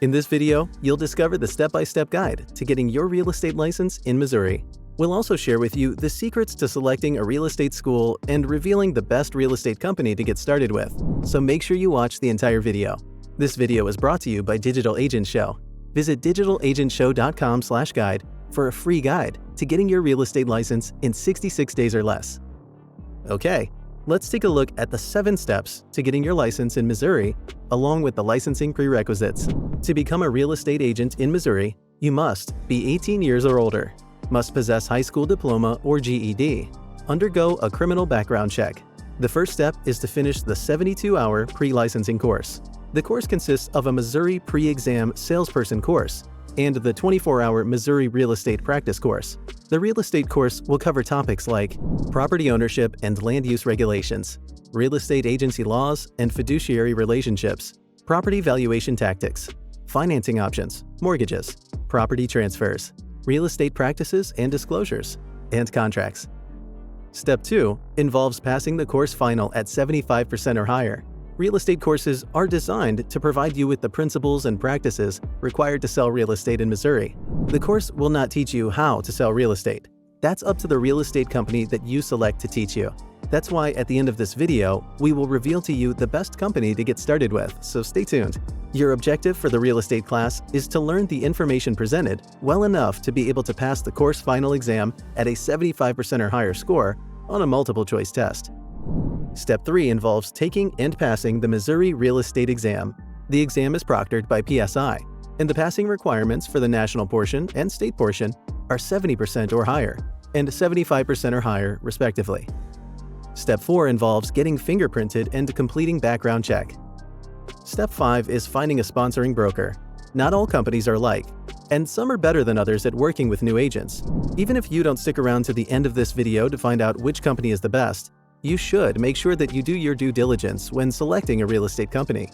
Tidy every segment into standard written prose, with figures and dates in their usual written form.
In this video, you'll discover the step-by-step guide to getting your real estate license in Missouri. We'll also share with you the secrets to selecting a real estate school and revealing the best real estate company to get started with, so make sure you watch the entire video. This video is brought to you by DigitalAgentShow. Visit digitalagentshow.com/guide for a free guide to getting your real estate license in 66 days or less. Okay, let's take a look at the 7 steps to getting your license in Missouri, along with the licensing prerequisites. To become a real estate agent in Missouri, you must be 18 years or older, must possess high school diploma or GED, undergo a criminal background check. The first step is to finish the 72-hour pre-licensing course. The course consists of a Missouri pre-exam salesperson course and the 24-hour Missouri real estate practice course. The real estate course will cover topics like property ownership and land use regulations, real estate agency laws and fiduciary relationships, property valuation tactics, financing options, mortgages, property transfers, real estate practices and disclosures, and contracts. Step 2 involves passing the course final at 75% or higher. Real estate courses are designed to provide you with the principles and practices required to sell real estate in Missouri. The course will not teach you how to sell real estate. That's up to the real estate company that you select to teach you. That's why at the end of this video, we will reveal to you the best company to get started with, so stay tuned. Your objective for the real estate class is to learn the information presented well enough to be able to pass the course final exam at a 75% or higher score on a multiple choice test. Step 3 involves taking and passing the Missouri Real Estate Exam. The exam is proctored by PSI, and the passing requirements for the national portion and state portion are 70% or higher, and 75% or higher, respectively. Step 4 involves getting fingerprinted and completing background check. Step 5 is finding a sponsoring broker. Not all companies are alike, and some are better than others at working with new agents. Even if you don't stick around to the end of this video to find out which company is the best, you should make sure that you do your due diligence when selecting a real estate company.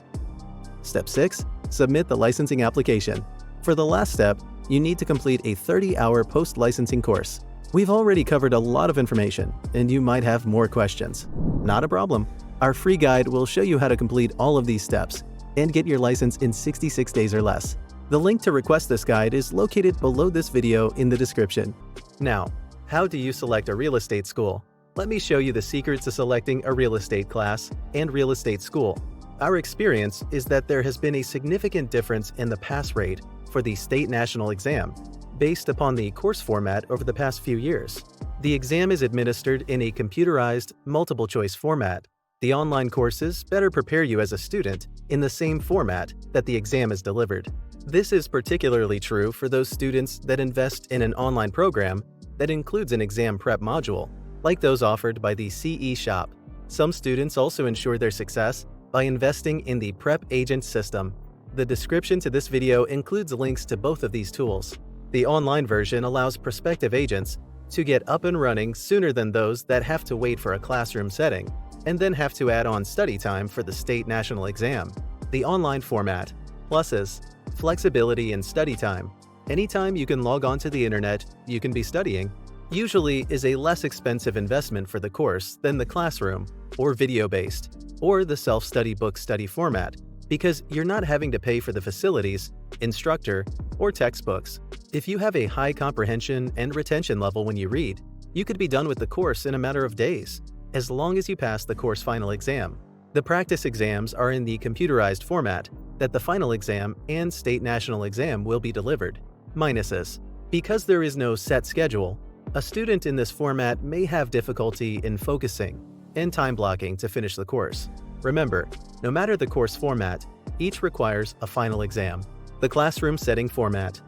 Step 6. Submit the licensing application. For the last step, you need to complete a 30-hour post-licensing course. We've already covered a lot of information, and you might have more questions. Not a problem. Our free guide will show you how to complete all of these steps and get your license in 66 days or less. The link to request this guide is located below this video in the description. Now, how do you select a real estate school? Let me show you the secrets to selecting a real estate class and real estate school. Our experience is that there has been a significant difference in the pass rate for the state national exam based upon the course format over the past few years. The exam is administered in a computerized, multiple-choice format. The online courses better prepare you as a student in the same format that the exam is delivered. This is particularly true for those students that invest in an online program that includes an exam prep module, like those offered by the CE Shop. Some students also ensure their success by investing in the Prep Agent system. The description to this video includes links to both of these tools. The online version allows prospective agents to get up and running sooner than those that have to wait for a classroom setting and then have to add on study time for the state national exam. The online format. Pluses: flexibility in study time. Anytime you can log on to the internet, you can be studying. Usually is a less expensive investment for the course than the classroom, or video-based, or the self-study book study format, because you're not having to pay for the facilities, instructor, or textbooks. If you have a high comprehension and retention level when you read, you could be done with the course in a matter of days, as long as you pass the course final exam. The practice exams are in the computerized format that the final exam and state national exam will be delivered. Minuses: because there is no set schedule, a student in this format may have difficulty in focusing and time blocking to finish the course. Remember, no matter the course format, each requires a final exam. The classroom setting format.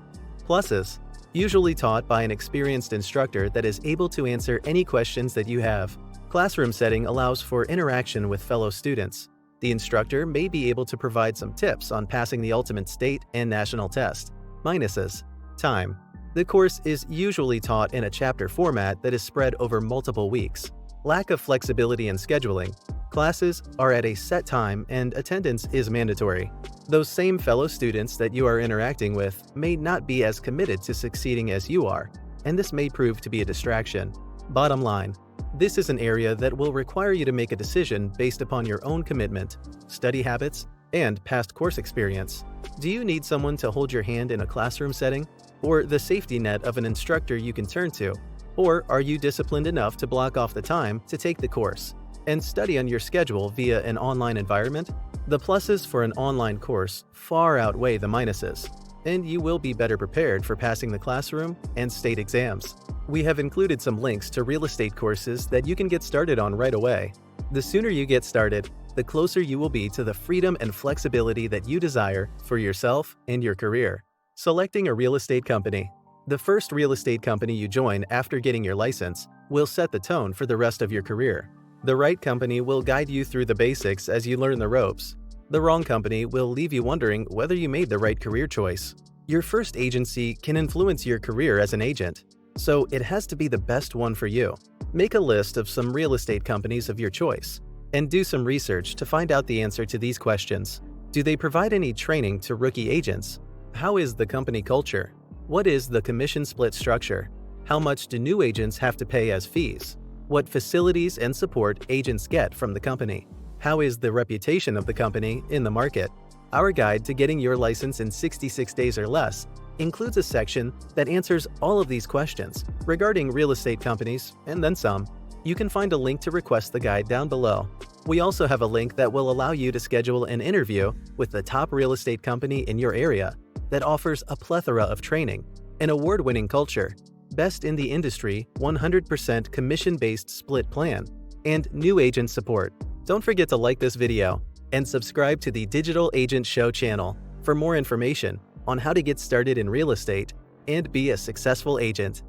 Pluses: usually taught by an experienced instructor that is able to answer any questions that you have. Classroom setting allows for interaction with fellow students. The instructor may be able to provide some tips on passing the ultimate state and national test. Minuses: time. The course is usually taught in a chapter format that is spread over multiple weeks. Lack of flexibility in scheduling. Classes are at a set time and attendance is mandatory. Those same fellow students that you are interacting with may not be as committed to succeeding as you are, and this may prove to be a distraction. Bottom line: this is an area that will require you to make a decision based upon your own commitment, study habits, and past course experience. Do you need someone to hold your hand in a classroom setting? Or the safety net of an instructor you can turn to? Or are you disciplined enough to block off the time to take the course and study on your schedule via an online environment? The pluses for an online course far outweigh the minuses, and you will be better prepared for passing the classroom and state exams. We have included some links to real estate courses that you can get started on right away. The sooner you get started, the closer you will be to the freedom and flexibility that you desire for yourself and your career. Selecting a real estate company. The first real estate company you join after getting your license will set the tone for the rest of your career. The right company will guide you through the basics as you learn the ropes. The wrong company will leave you wondering whether you made the right career choice. Your first agency can influence your career as an agent, so it has to be the best one for you. Make a list of some real estate companies of your choice and do some research to find out the answer to these questions. Do they provide any training to rookie agents? How is the company culture? What is the commission split structure? How much do new agents have to pay as fees? What facilities and support agents get from the company? How is the reputation of the company in the market? Our guide to getting your license in 66 days or less includes a section that answers all of these questions regarding real estate companies, and then some. You can find a link to request the guide down below. We also have a link that will allow you to schedule an interview with the top real estate company in your area that offers a plethora of training, an award-winning culture, best in the industry 100% commission-based split plan, and new agent support. Don't forget to like this video and subscribe to the Digital Agent Show channel for more information on how to get started in real estate and be a successful agent.